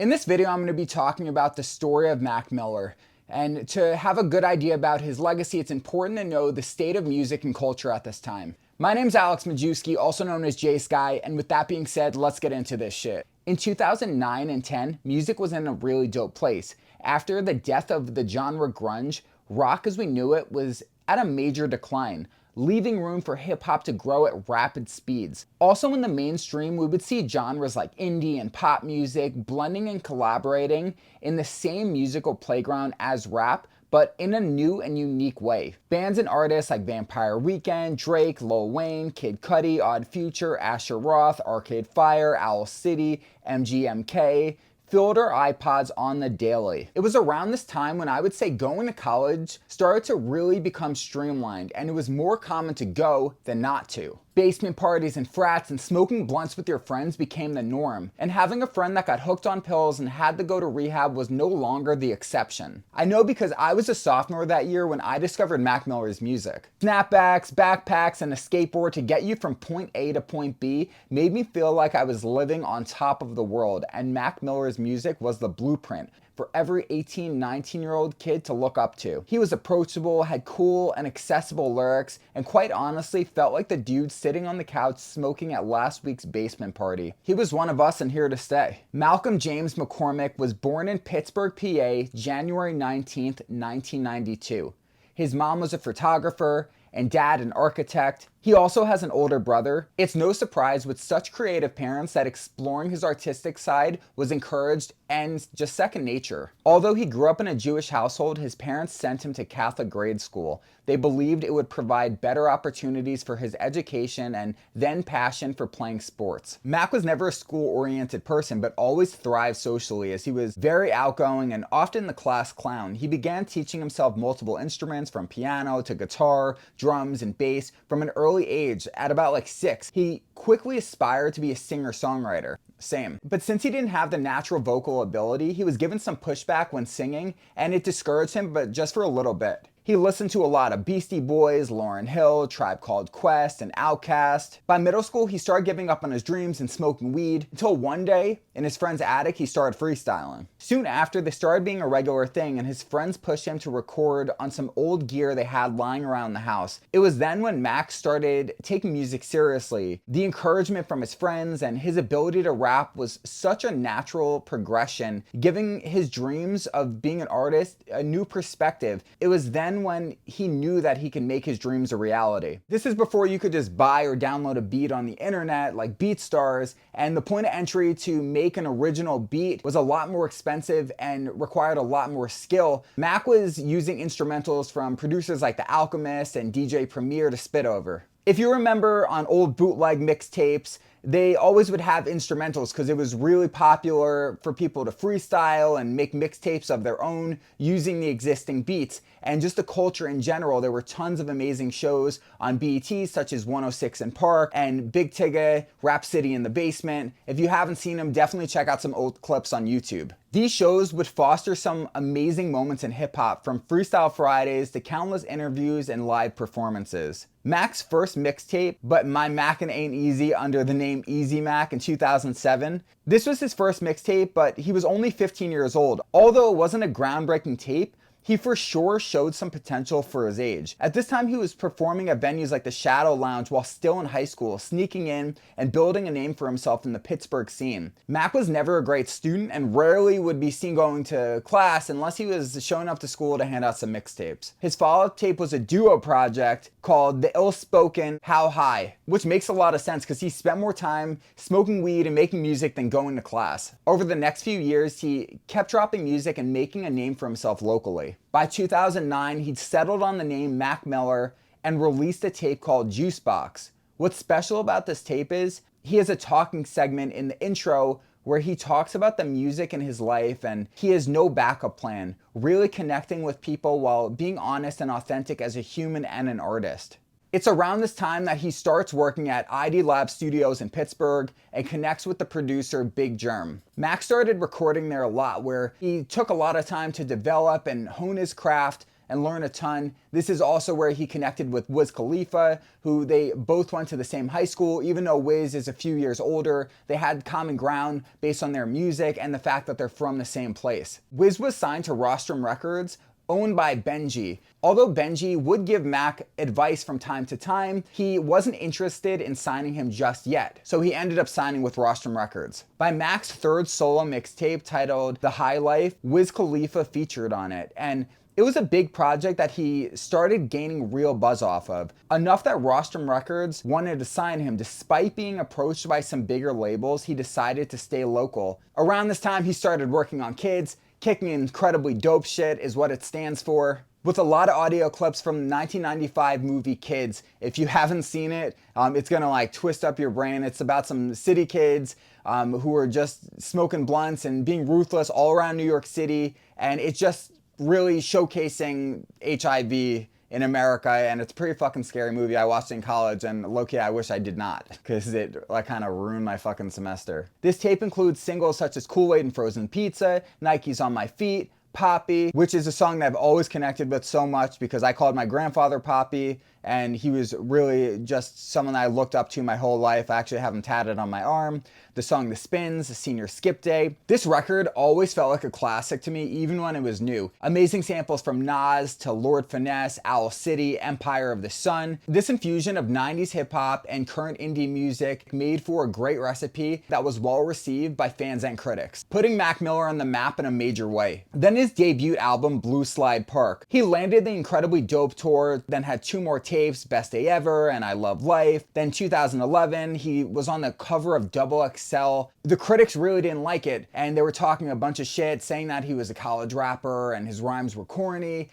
In this video, I'm going to be talking about the story of Mac Miller. And to have a good idea about his legacy, it's important to know the state of music and culture at this time. My name's Alex Majewski, also known as J Sky, and with that being said, let's get into this shit. In 2009 and 10, music was in a really dope place. After the death of the genre grunge, rock as we knew it was at a major decline, leaving room for hip-hop to grow at rapid speeds. Also in the mainstream, we would see genres like indie and pop music blending and collaborating in the same musical playground as rap, but in a new and unique way. Bands and artists like Vampire Weekend, Drake, Lil Wayne, Kid Cudi, Odd Future, Asher Roth, Arcade Fire, Owl City, MGMK, filled our iPods on the daily. It was around this time when I would say going to college started to really become streamlined, and it was more common to go than not to. Basement parties and frats and smoking blunts with your friends became the norm, and having a friend that got hooked on pills and had to go to rehab was no longer the exception. I know because I was a sophomore that year when I discovered Mac Miller's music. Snapbacks, backpacks, and a skateboard to get you from point A to point B made me feel like I was living on top of the world, and Mac Miller's music was the blueprint for every 18, 19-year-old kid to look up to. He was approachable, had cool and accessible lyrics, and quite honestly felt like the dude sitting on the couch smoking at last week's basement party. He was one of us and here to stay. Malcolm James McCormick was born in Pittsburgh PA, January 19th, 1992. His mom was a photographer and dad an architect. He also has an older brother. It's no surprise with such creative parents that exploring his artistic side was encouraged and just second nature. Although he grew up in a Jewish household, his parents sent him to Catholic grade school. They believed it would provide better opportunities for his education and then passion for playing sports. Mac was never a school-oriented person, but always thrived socially as he was very outgoing and often the class clown. He began teaching himself multiple instruments from piano to guitar, drums, and bass from an early age. At about like 6, he quickly aspired to be a singer-songwriter. Same. But since he didn't have the natural vocal ability, he was given some pushback when singing, and it discouraged him, but just for a little bit. He listened to a lot of Beastie Boys, Lauryn Hill, Tribe Called Quest, and Outkast. By middle school, he started giving up on his dreams and smoking weed, until one day, in his friend's attic, he started freestyling. Soon after, this started being a regular thing, and his friends pushed him to record on some old gear they had lying around the house. It was then when Mac started taking music seriously. The encouragement from his friends and his ability to rap was such a natural progression, giving his dreams of being an artist a new perspective. It was then when he knew that he could make his dreams a reality. This is before you could just buy or download a beat on the internet like BeatStars, and the point of entry to make an original beat was a lot more expensive and required a lot more skill. Mac was using instrumentals from producers like The Alchemist and DJ Premier to spit over. If you remember on old bootleg mixtapes, they always would have instrumentals because it was really popular for people to freestyle and make mixtapes of their own using the existing beats. And just the culture in general, there were tons of amazing shows on BET such as 106 in Park and Big Tigga, Rap City in the Basement. If you haven't seen them, definitely check out some old clips on YouTube. These shows would foster some amazing moments in hip-hop, from Freestyle Fridays to countless interviews and live performances. Mac's first mixtape, But My Mackin' Ain't Easy, under the name Easy Mac, in 2007. This was his first mixtape, but he was only 15 years old. Although it wasn't a groundbreaking tape, he for sure showed some potential for his age. At this time, he was performing at venues like the Shadow Lounge while still in high school, sneaking in and building a name for himself in the Pittsburgh scene. Mac was never a great student and rarely would be seen going to class unless he was showing up to school to hand out some mixtapes. His follow-up tape was a duo project called The Ill-Spoken How High, which makes a lot of sense because he spent more time smoking weed and making music than going to class. Over the next few years, he kept dropping music and making a name for himself locally. By 2009, he'd settled on the name Mac Miller and released a tape called Juicebox. What's special about this tape is he has a talking segment in the intro where he talks about the music in his life and he has no backup plan, really connecting with people while being honest and authentic as a human and an artist. It's around this time that he starts working at ID Lab Studios in Pittsburgh and connects with the producer Big Germ. Mac started recording there a lot, where he took a lot of time to develop and hone his craft and learn a ton. This is also where he connected with Wiz Khalifa, who they both went to the same high school. Even though Wiz is a few years older, they had common ground based on their music and the fact that they're from the same place. Wiz was signed to Rostrum Records, owned by Benji. Although Benji would give Mac advice from time to time, he wasn't interested in signing him just yet, so he ended up signing with Rostrum Records. By Mac's third solo mixtape titled The High Life, Wiz Khalifa featured on it, and it was a big project that he started gaining real buzz off of, enough that Rostrum Records wanted to sign him. Despite being approached by some bigger labels, he decided to stay local. Around this time, he started working on K.I.D.S, Kicking Incredibly Dope Shit is what it stands for, with a lot of audio clips from the 1995 movie K.I.D.S. If you haven't seen it, it's gonna like twist up your brain. It's about some city kids who are just smoking blunts and being ruthless all around New York City, and it's just really showcasing HIV in America, and it's a pretty fucking scary movie. I watched it in college, and low-key I wish I did not, because it like kind of ruined my fucking semester. This tape includes singles such as Koolaid and Frozen Pizza, Nike's on My Feet, Poppy, which is a song that I've always connected with so much because I called my grandfather Poppy, and he was really just someone I looked up to my whole life. I actually have him tatted on my arm. The song The Spins, The Senior Skip Day. This record always felt like a classic to me, even when it was new. Amazing samples from Nas to Lord Finesse, Owl City, Empire of the Sun. This infusion of 90s hip hop and current indie music made for a great recipe that was well received by fans and critics, putting Mac Miller on the map in a major way. Then his debut album, Blue Slide Park. He landed the incredibly dope tour, then had 2 more tapes, Best Day Ever and I Love Life. Then 2011, he was on the cover of XXL. The critics really didn't like it, and they were talking a bunch of shit, saying that he was a college rapper and his rhymes were corny.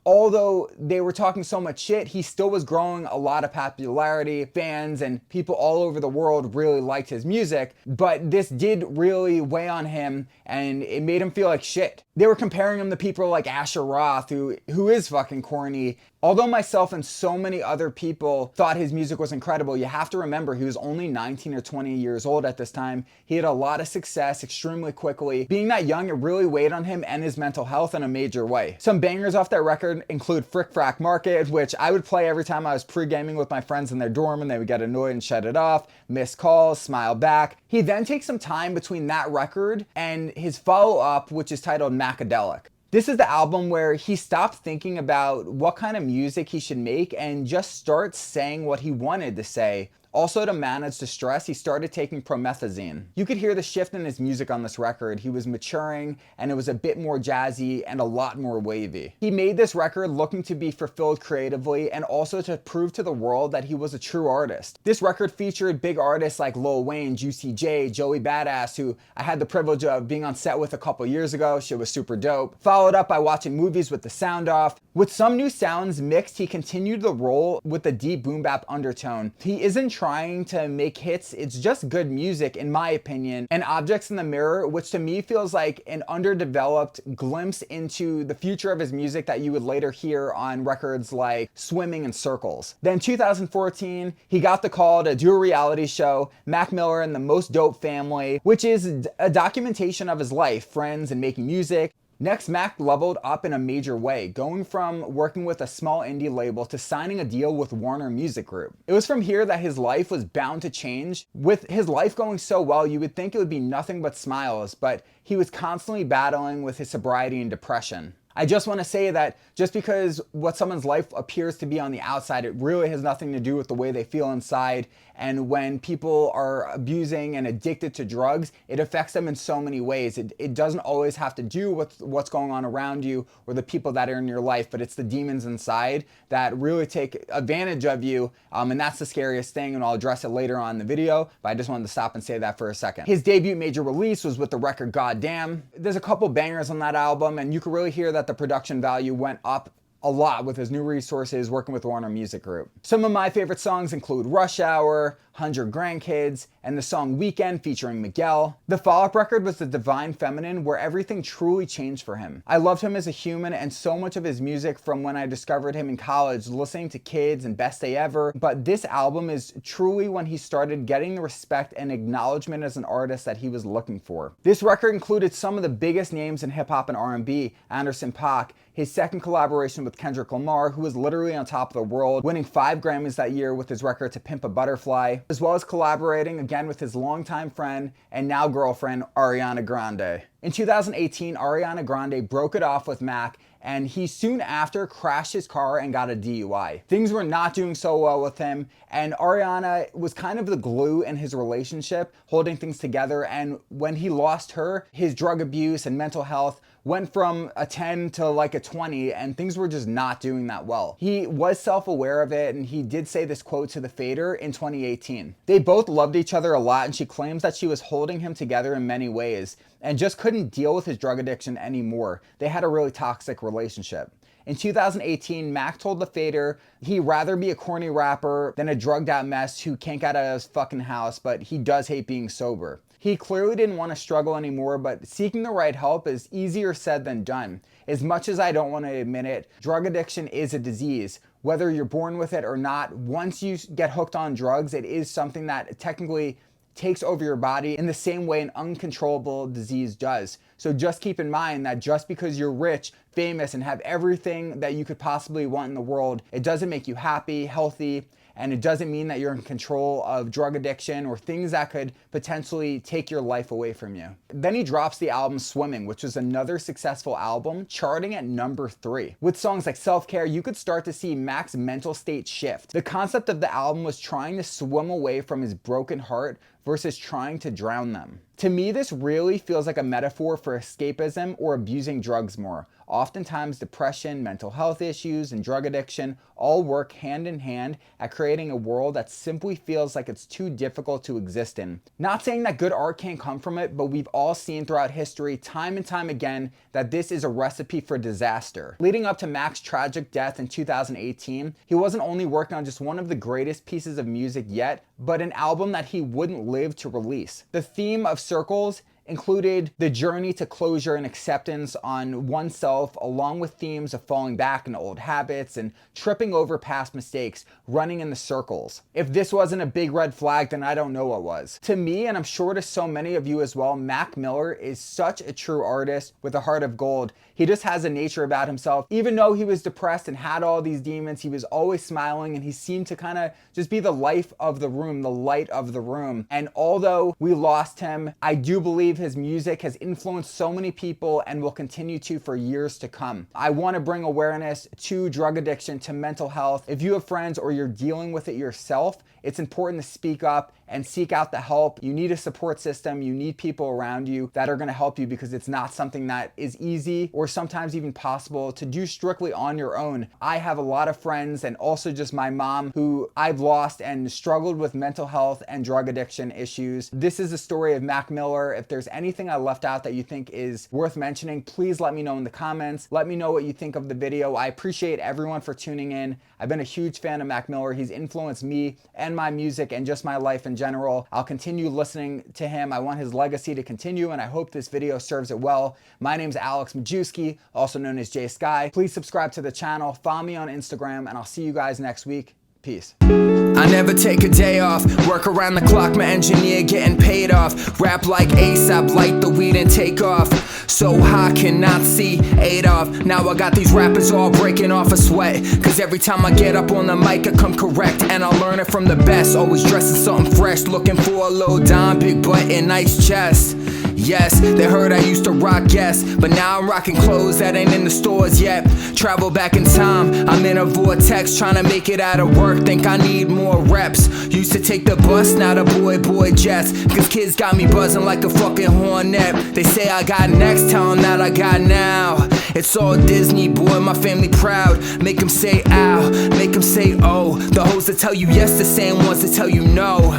Although they were talking so much shit, he still was growing a lot of popularity. Fans and people all over the world really liked his music, but this did really weigh on him, and it made him feel like shit. They were comparing him to people like Asher Roth, who is fucking corny. Although myself and so many other people thought his music was incredible, you have to remember he was only 19 or 20 years old at this time. He had a lot of success extremely quickly. Being that young, it really weighed on him and his mental health in a major way. Some bangers off that record include Frick Frack Market, which I would play every time I was pre-gaming with my friends in their dorm and they would get annoyed and shut it off. Missed Calls, Smile Back. He then takes some time between that record and his follow-up, which is titled Macadelic. This is the album where he stopped thinking about what kind of music he should make and just starts saying what he wanted to say. Also, to manage the stress, he started taking promethazine. You could hear the shift in his music on this record. He was maturing, and it was a bit more jazzy and a lot more wavy. He made this record looking to be fulfilled creatively and also to prove to the world that he was a true artist. This record featured big artists like Lil Wayne, Juicy J, Joey Badass, who I had the privilege of being on set with a couple years ago. Shit was super dope. Followed up by watching movies with the sound off. With some new sounds mixed, he continued the role with the deep boom bap undertone. He isn't trying to make hits, it's just good music in my opinion, and Objects in the Mirror, which to me feels like an underdeveloped glimpse into the future of his music that you would later hear on records like Swimming and Circles. Then 2014, he got the call to do a reality show, Mac Miller and the Most Dope Family, which is a documentation of his life, friends, and making music. Next, Mac leveled up in a major way, going from working with a small indie label to signing a deal with Warner Music Group. It was from here that his life was bound to change. With his life going so well, you would think it would be nothing but smiles, but he was constantly battling with his sobriety and depression. I just want to say that just because what someone's life appears to be on the outside, it really has nothing to do with the way they feel inside. And when people are abusing and addicted to drugs, it affects them in so many ways. It doesn't always have to do with what's going on around you or the people that are in your life, but it's the demons inside that really take advantage of you. And that's the scariest thing, and I'll address it later on in the video, but I just wanted to stop and say that for a second. His debut major release was with the record Goddamn. There's a couple bangers on that album, and you can really hear that the production value went up a lot with his new resources working with Warner Music Group. Some of my favorite songs include Rush Hour, 100 Grandkids, and the song Weekend featuring Miguel. The follow-up record was The Divine Feminine, where everything truly changed for him. I loved him as a human and so much of his music from when I discovered him in college, listening to K.I.D.S and Best Day Ever, but this album is truly when he started getting the respect and acknowledgement as an artist that he was looking for. This record included some of the biggest names in hip-hop and R&B, Anderson .Paak, his second collaboration with Kendrick Lamar, who was literally on top of the world, winning 5 Grammys that year with his record To Pimp a Butterfly, as well as collaborating again with his longtime friend and now girlfriend, Ariana Grande. In 2018, Ariana Grande broke it off with Mac, and he soon after crashed his car and got a DUI. Things were not doing so well with him, and Ariana was kind of the glue in his relationship, holding things together, and when he lost her, his drug abuse and mental health went from a 10 to like a 20, and things were just not doing that well. He was self-aware of it, and he did say this quote to The Fader in 2018. They both loved each other a lot, and she claims that she was holding him together in many ways and just couldn't deal with his drug addiction anymore. They had a really toxic relationship. In 2018, Mac told The Fader he'd rather be a corny rapper than a drugged out mess who can't get out of his fucking house, but he does hate being sober. He clearly didn't want to struggle anymore, but seeking the right help is easier said than done. As much as I don't want to admit it, drug addiction is a disease. Whether you're born with it or not, once you get hooked on drugs, it is something that technically takes over your body in the same way an uncontrollable disease does. So just keep in mind that just because you're rich, famous, and have everything that you could possibly want in the world, it doesn't make you happy, healthy, and it doesn't mean that you're in control of drug addiction or things that could potentially take your life away from you. Then he drops the album Swimming, which was another successful album, charting at number 3. With songs like Self-Care, you could start to see Mac's mental state shift. The concept of the album was trying to swim away from his broken heart versus trying to drown them. To me, this really feels like a metaphor for escapism or abusing drugs more. Oftentimes, depression, mental health issues, and drug addiction all work hand in hand at creating a world that simply feels like it's too difficult to exist in. Not saying that good art can't come from it, but we've all seen throughout history, time and time again, that this is a recipe for disaster. Leading up to Mac's tragic death in 2018, he wasn't only working on just one of the greatest pieces of music yet, but an album that he wouldn't live to release. The theme of Circles included the journey to closure and acceptance on oneself, along with themes of falling back into old habits and tripping over past mistakes, running in the circles. If this wasn't a big red flag, then I don't know what was. To me, and I'm sure to so many of you as well, Mac Miller is such a true artist with a heart of gold. He just has a nature about himself. Even though he was depressed and had all these demons, he was always smiling, and he seemed to kind of just be the life of the room, the light of the room. And although we lost him, I do believe his music has influenced so many people and will continue to for years to come. I want to bring awareness to drug addiction, to mental health. If you have friends or you're dealing with it yourself, it's important to speak up and seek out the help. You need a support system. You need people around you that are going to help you, because it's not something that is easy or sometimes even possible to do strictly on your own. I have a lot of friends, and also just my mom, who I've lost and struggled with mental health and drug addiction issues. This is the story of Mac Miller. If there's anything I left out that you think is worth mentioning, please let me know in the comments. Let me know what you think of the video. I appreciate everyone for tuning in. I've been a huge fan of Mac Miller. He's influenced me and my music and just my life in general. I'll continue listening to him. I want his legacy to continue, and I hope this video serves it well. My name's Alex Majewski, also known as J Sky. Please subscribe to the channel, follow me on Instagram, and I'll see you guys next week. Peace. I never take a day off, work around the clock, my engineer getting paid off. Rap like ASAP, light the weed and take off. So high, cannot see Adolf. Now I got these rappers all breaking off a sweat, cause every time I get up on the mic I come correct, and I learn it from the best. Always dressing something fresh, looking for a low dime, big butt and nice chest. Yes, they heard I used to rock Yes, but now I'm rocking clothes that ain't in the stores yet. Travel back in time, I'm in a vortex, trying to make it out of work, think I need more reps. Used to take the bus, now the boy jets, cause kids got me buzzing like a fucking hornet. They say I got next, tell them that I got now. It's all Disney, boy, my family proud. Make them say ow, make them say oh. The hoes that tell you yes, the same ones that tell you no.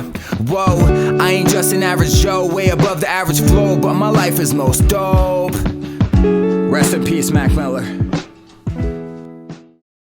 Whoa, I ain't just an average Joe, way above the average flow, but my life is most dope. Rest in peace, Mac Miller.